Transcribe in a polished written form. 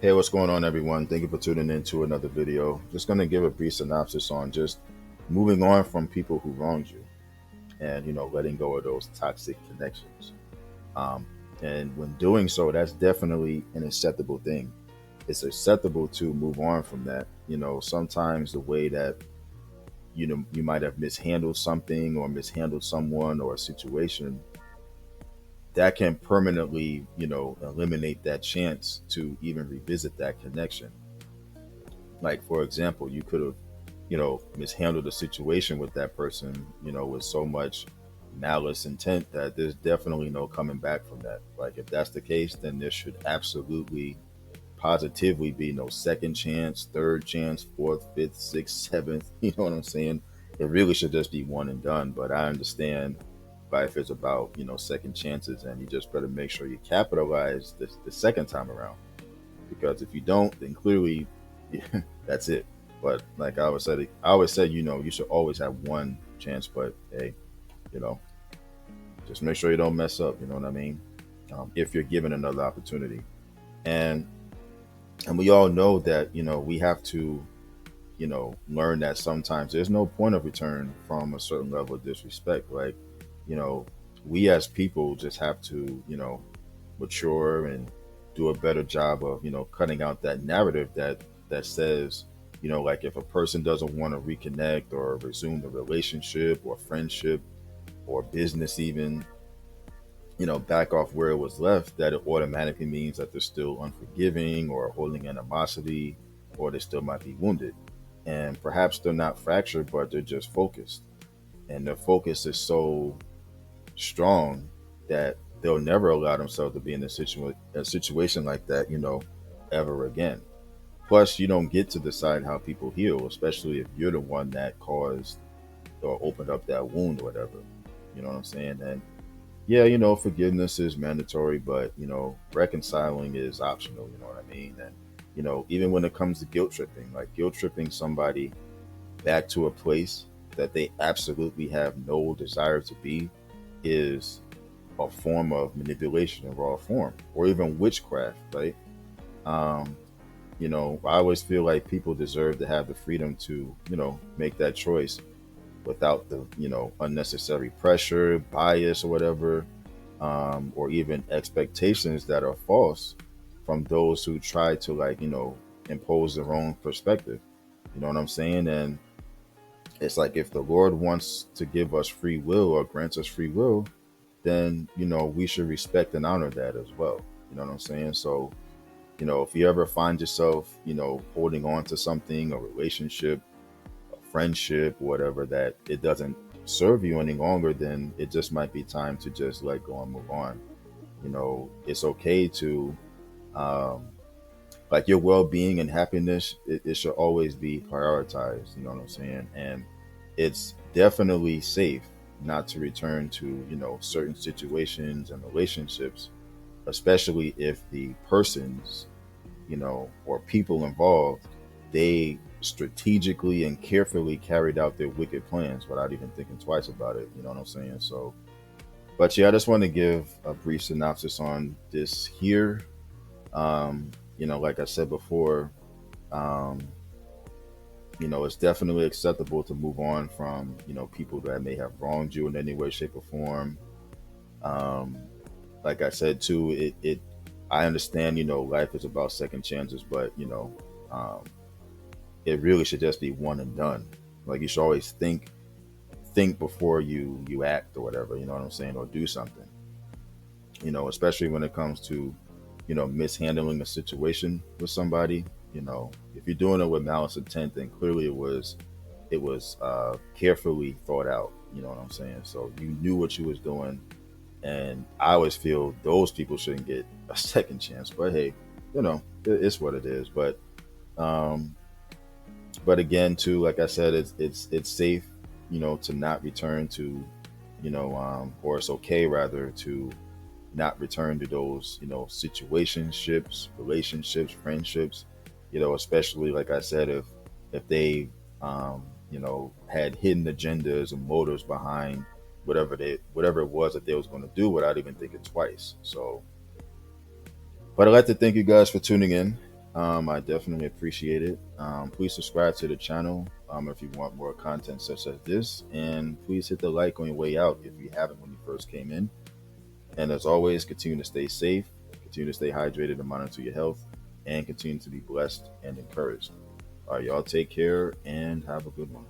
Hey, what's going on, everyone? Thank you for tuning in to another video. Just going to give a brief synopsis on just moving on from people who wronged you and, letting go of those toxic connections. Um, and when doing so, that's definitely an acceptable thing. It's acceptable to move on from that. Sometimes the way that, you might have mishandled something or mishandled someone or a situation that can permanently, eliminate that chance to even revisit that connection. Like, for example, you could have, mishandled a situation with that person, with so much malice intent that there's definitely no coming back from that. Like, if that's the case, then there should absolutely, positively be no second chance, third chance, fourth, fifth, sixth, seventh. You know what I'm saying? It really should just be one and done. But I understand life is about, second chances, and you just better make sure you capitalize the second time around, because if you don't, then clearly that's it. But like I always said, you should always have one chance. But hey, you know, just make sure you don't mess up. You know what I mean? If you're given another opportunity, and and we all know that we have to learn that sometimes there's no point of return from a certain level of disrespect. Like, you know, we as people just have to mature and do a better job of cutting out that narrative that says, like, if a person doesn't want to reconnect or resume the relationship or friendship or business even, back off where it was left, that it automatically means that they're still unforgiving or holding animosity, or they still might be wounded. And perhaps they're not fractured, but they're just focused, and their focus is so strong that they'll never allow themselves to be in a situation like that, ever again. Plus, you don't get to decide how people heal, especially if you're the one that caused or opened up that wound or whatever. You know what I'm saying? And yeah, forgiveness is mandatory, but reconciling is optional. You know what I mean? And even when it comes to guilt tripping, like guilt tripping somebody back to a place that they absolutely have no desire to be, is a form of manipulation in raw form, or even witchcraft, right? Um, I always feel like people deserve to have the freedom to, make that choice without the, unnecessary pressure, bias, or whatever, or even expectations that are false from those who try to, like, impose their own perspective. You know what I'm saying? And it's like, if the Lord wants to give us free will or grants us free will, then we should respect and honor that as well. You know what I'm saying? So if you ever find yourself holding on to something, a relationship, a friendship, whatever, that it doesn't serve you any longer, then it just might be time to just let go and move on. It's okay to, um, like, your well-being and happiness, it should always be prioritized. You know what I'm saying? And it's definitely safe not to return to certain situations and relationships, especially if the persons, or people involved, they strategically and carefully carried out their wicked plans without even thinking twice about it. You know what I'm saying? So, but yeah, I just want to give a brief synopsis on this here. Like I said before, um, it's definitely acceptable to move on from, people that may have wronged you in any way, shape, or form. Um, like I said too, I understand, life is about second chances, but um, it really should just be one and done. Like, you should always think before you act or whatever. You know what I'm saying? Or do something. Especially when it comes to mishandling a situation with somebody. If you're doing it with malice intent, then clearly it was carefully thought out. You know what I'm saying? So you knew what you was doing, and I always feel those people shouldn't get a second chance. But hey, it's what it is. Um, but again, too, like I said, it's safe, to not return to, or it's okay rather to not return to those, situationships, relationships, friendships, especially, like I said, if they, had hidden agendas and motives behind whatever it was that they was going to do without even thinking twice. So, but I'd like to thank you guys for tuning in. I definitely appreciate it. Please subscribe to the channel if you want more content such as this, and please hit the like on your way out if you haven't when you first came in. And as always, continue to stay safe, continue to stay hydrated and monitor your health, and continue to be blessed and encouraged. All right, y'all take care and have a good one.